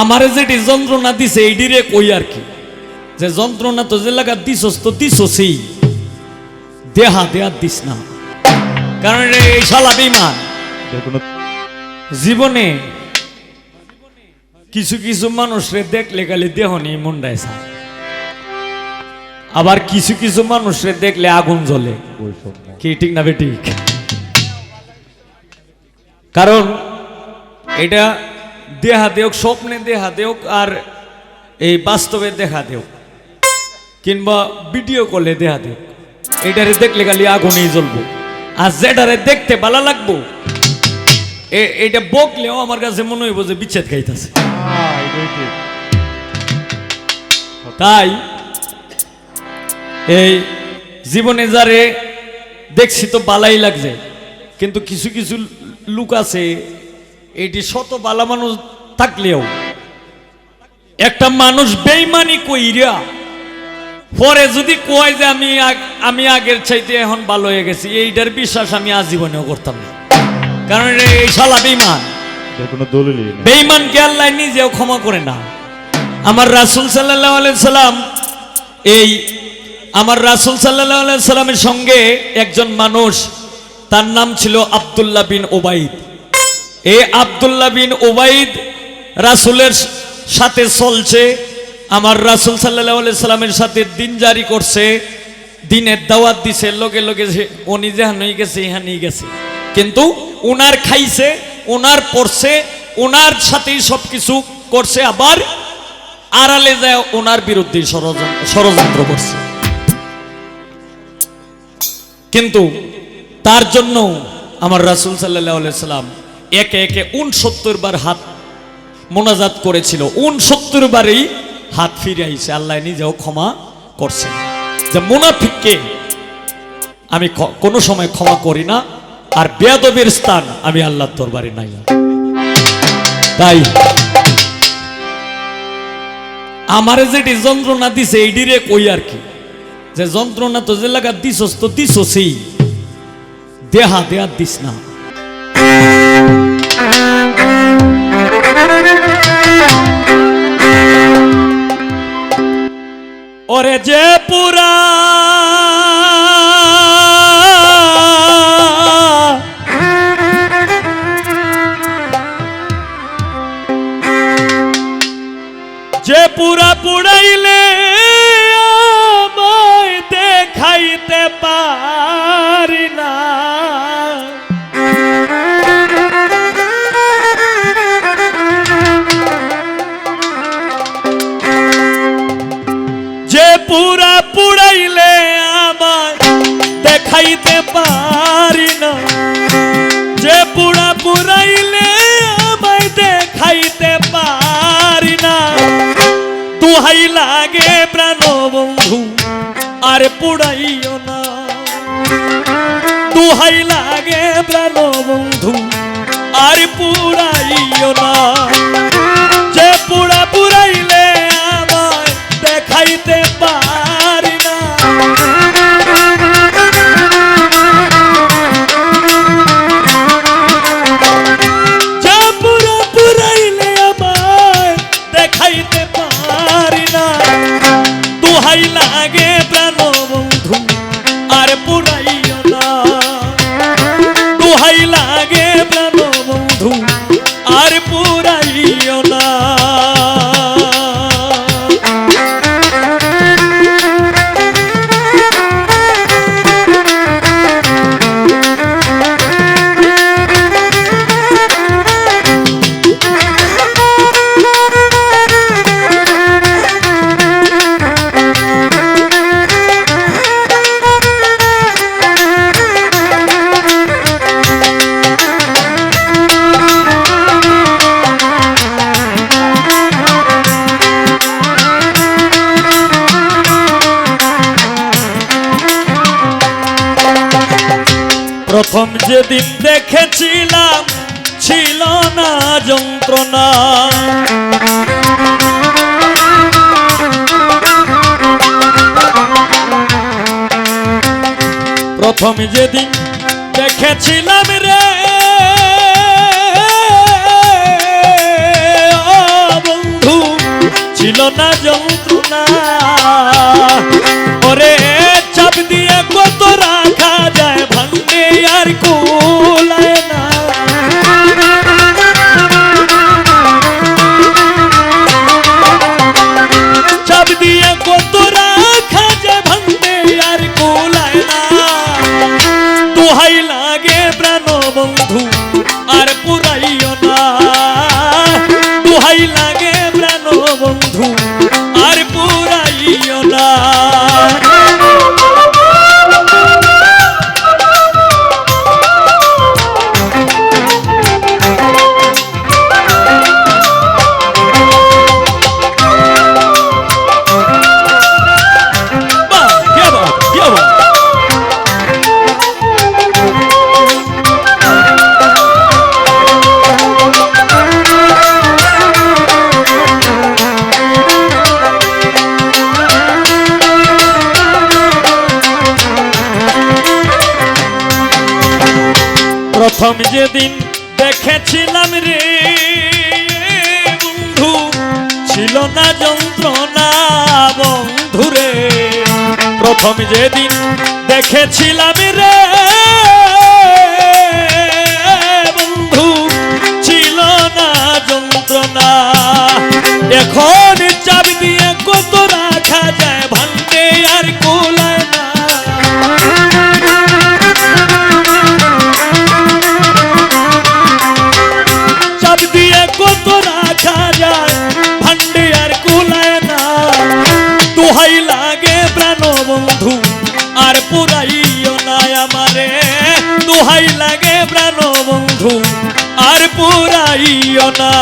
আমারে যেটি যন্ত্রণা দিছে এইডিরে কই আর কি, যে যন্ত্রণা তো যে লাগা দিছস তো দিছসই, দেহা দেয়া দিস না, কারণ এই শালা বেঈমান। জীবনে কিছু কিছু মানুষরে দেখলে খালি দেহ নিয়ে মন্ডায় যায়, আবার কিছু কিছু মানুষরে দেখলে আগুন জ্বলে। কি ঠিক না বেঠিক? কারণ এটা দেহা দেওক, স্বপ্নে দেহা দেওক, আর এই বাস্তবে দেখা দেওক, কিংবা ভিডিও কলে দেহা দেওক, এটারে দেখলে খালি আগুনেই জ্বলবো। আর যেটারে দেখতে ভালো লাগবো এটা বকলেও আমার কাছে মনে হইব যে বিচ্ছেদ খাইতেছে। তাই এই জীবনে যারে দেখছি তো বালাই লাগছে, কিন্তু কিছু কিছু লোক আছে এইটি শত বালা মানুষ থাকলেও একটা মানুষ বেঈমানি কইরা পরে যদি কয় যে আমি আগের চাইতে এখন ভালো হয়ে গেছি, এইটার বিশ্বাস আমি আজীবনেও করতাম না। কারণ এই শালা বেঈমান, বেঈমানকে আল্লাহ নিজেও ক্ষমা করে না। আমার রাসূল সাল্লাল্লাহু আলাইহি সাল্লাম, এই আমার রাসূল সাল্লাল্লাহু আলাইহি সাল্লামের সঙ্গে একজন মানুষ, তার নাম ছিল আব্দুল্লাহ বিন উবাইদ। এই আব্দুল্লাহ বিন উবাইদ রাসূলের সাথে চলছে, আমার রাসূল সাল্লাল্লাহু আলাইহি সাল্লামের সাথে দিন জারি করছে, দিনের দাওয়াত দিছে, লোকে লোকে উনি যেখানেই গেছে এখানেই গেছে, কিন্তু উনার খাইছে, উনার পড়ছে, উনার সাথেই সবকিছু করছে, আবার আড়ালে যায় ওনার বিরুদ্ধে ষড়যন্ত্র করছে। কিন্তু তার জন্য আমার রাসূল সাল্লাল্লাহু আলাইহি সাল্লাম একে একে 69 বার হাত মোনাজাত করেছিল, 69 বারই হাত ফিরে আইছে, আল্লাহ নিজেও ক্ষমা করছেন। যে মুনাফিককে আমি কোনো সময় ক্ষমা করি না, আর বেয়াদবের স্থান আমি আল্লাহর দরবারে নাই। তাই আমারে যেটি যন্ত্রণা দিছে এইডিরে কই আর কি, যে যন্ত্রণা তো যে লাগা দিছস তো দিছসই, দেহা দেয়া দিস না। ওরে যে পুরা পুড়াইলে আমায় দেখাইতে পারি না, যে পুড়াইলে আমায় দেখাইতে পারি না, যে পুড়াইলে আমায় দেখাইতে পারি না, দুহাই লাগে প্রাণ বন্ধু আর পুড়াইও না, দুহাই লাগে প্রাণ বন্ধু আর পুড়াইও না, যে পুড়াইলে আমায় দেখাইতে পারি না, যে পুড়াইলে আমায় দেখাইতে পারি না, দুহাই লাগে প্রাণ বন্ধু আর পুড়াইও না, দুহাই লাগে প্রাণ বন্ধু আর পুড়াইও না। প্রথম যেদিন দেখেছিলাম ছিল না যন্ত্রণা, প্রথম যেদিন দেখেছিলাম রে ও ছিল না যন্ত্রণা। ওরে চাপ দিয়ে কত রাখা যায়, ভাঙলে আর কুলায় না। চাপ দিয়ে কত রাখা যায়, ভাঙলে আর কুলায় না। দোহাই লাগে প্রাণ বন্ধু আর পুরাইও না। দোহাই লাগে প্রাণ বন্ধু আর পুরাইও না। প্রথম যেদিন দেখেছিলাম রে বন্ধু, ছিল না যন্ত্রণা বন্ধুরে। প্রথম যেদিন দেখেছিলাম রে বন্ধু, ছিল না যন্ত্রণা। এখন চাপ দিয়ে কত রাখা যায়, ভাঙতে আর কুলায় না। কত রাখা যায়, ভান্ডে আর কুলায় না। দোহাই লাগে প্রাণ বন্ধু আর পুরাইও না আমারে। দোহাই লাগে প্রাণ বন্ধু আর পুরাইও না।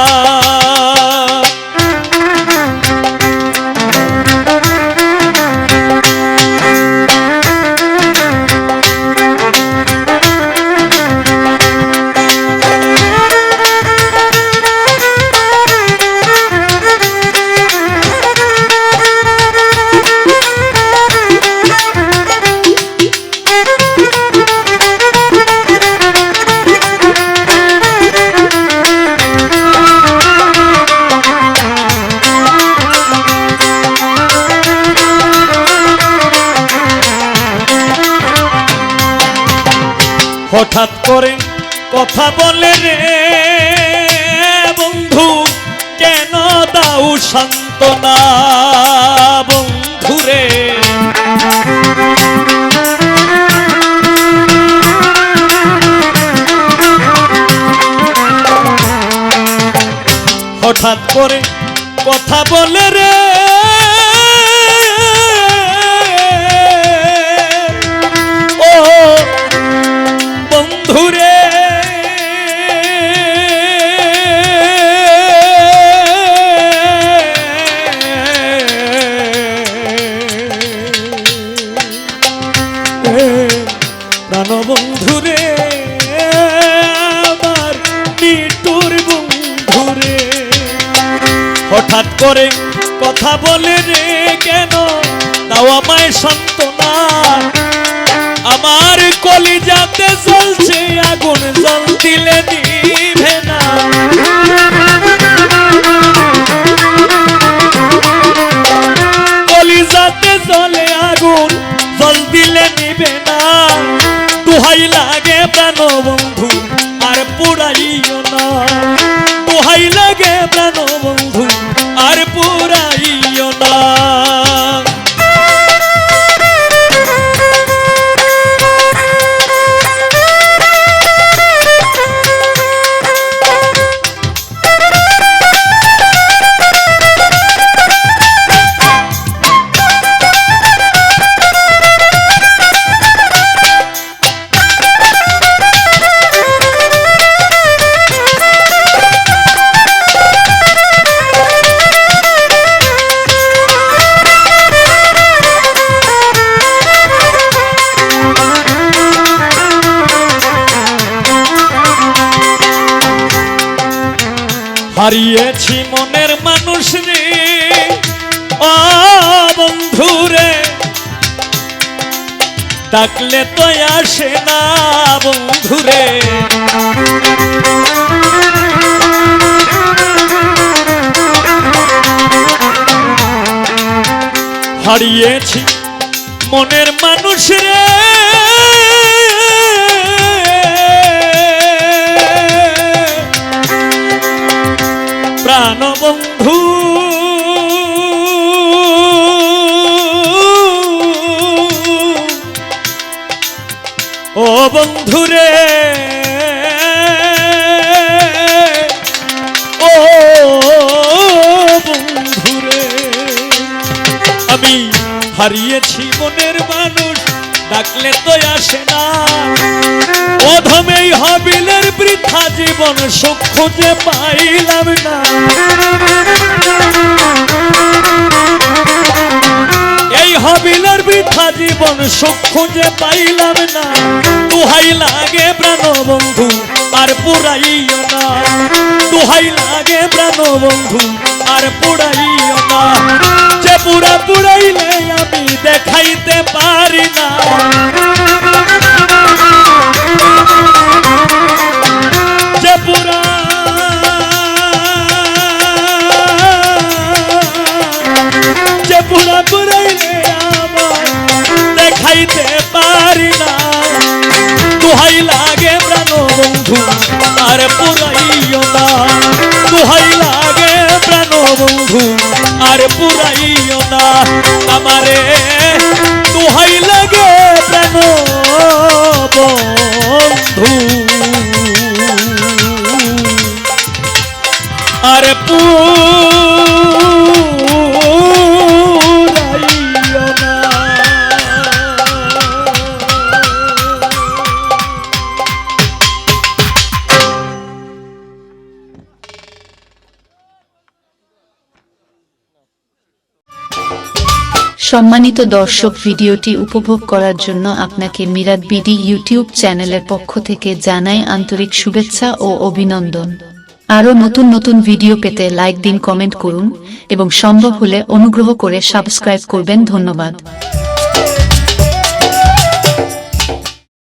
হঠাৎ করে কথা বলে রে বন্ধু, কেন দাও সান্ত্বনা বন্ধুরে। হঠাৎ করে কথা বলে রে বন্ধুরে। প্রাণ বন্ধুরে আমার নিটুর বন্ধুরে। হঠাৎ করে কথা বলে রে কেন দাও আমায় সান্ত্বনা। আমার কলিজাতে জ্বলছে আগুন, জল দিলে নিভে না। কলিজাতে জ্বলে আগুন, জল দিলে নিভে না। দোহাই লাগে প্রাণ বন্ধু আর পুরাইও না। দোহাই লাগে প্রাণ বন্ধু আর পুরাইও না। হারিয়েছি মনের মানুষ রে ও বন্ধুরে, ডাকলে তো আসে না বন্ধুরে। হারিয়েছি মনের মানুষ রে, প্রাণবন্ধু ও বন্ধুরে, ও বন্ধুরে, আমি হারিয়েছি মনের মানুষ, ডাকলে তো আসে না। অধমেই হাবিলের বৃথা জীবন, সুখ খুঁজে পাইলাম না। এই হাবিলের বৃথা জীবন, সুখ খুঁজে পাইলাম না। দুহাই লাগে প্রাণবন্ধু আর পুরাইও না, দুহাই লাগে প্রাণবন্ধু আর পুরাইও না। যে পুরা পুরাইলে আমি দেখাইতে পারি না, যে পুরা যে পুরা পুরাইলে আমার দেখাইতে পারি না। দুহাই লাগে প্রাণবন্ধু আর পুরাইও না, দুহাই লাগে প্রাণবন্ধু আর পুরাইও না আমারে, দুহাই লাগে প্রাণবন্ধু আর পুরাইও না। সম্মানিত দর্শক, ভিডিওটি উপভোগ করার জন্য আপনাকে মিরাদ বিডি ইউটিউব চ্যানেলের পক্ষ থেকে জানাই আন্তরিক শুভেচ্ছা ও অভিনন্দন। আরও নতুন নতুন ভিডিও পেতে লাইক দিন, কমেন্ট করুন এবং সম্ভব হলে অনুগ্রহ করে সাবস্ক্রাইব করবেন। ধন্যবাদ।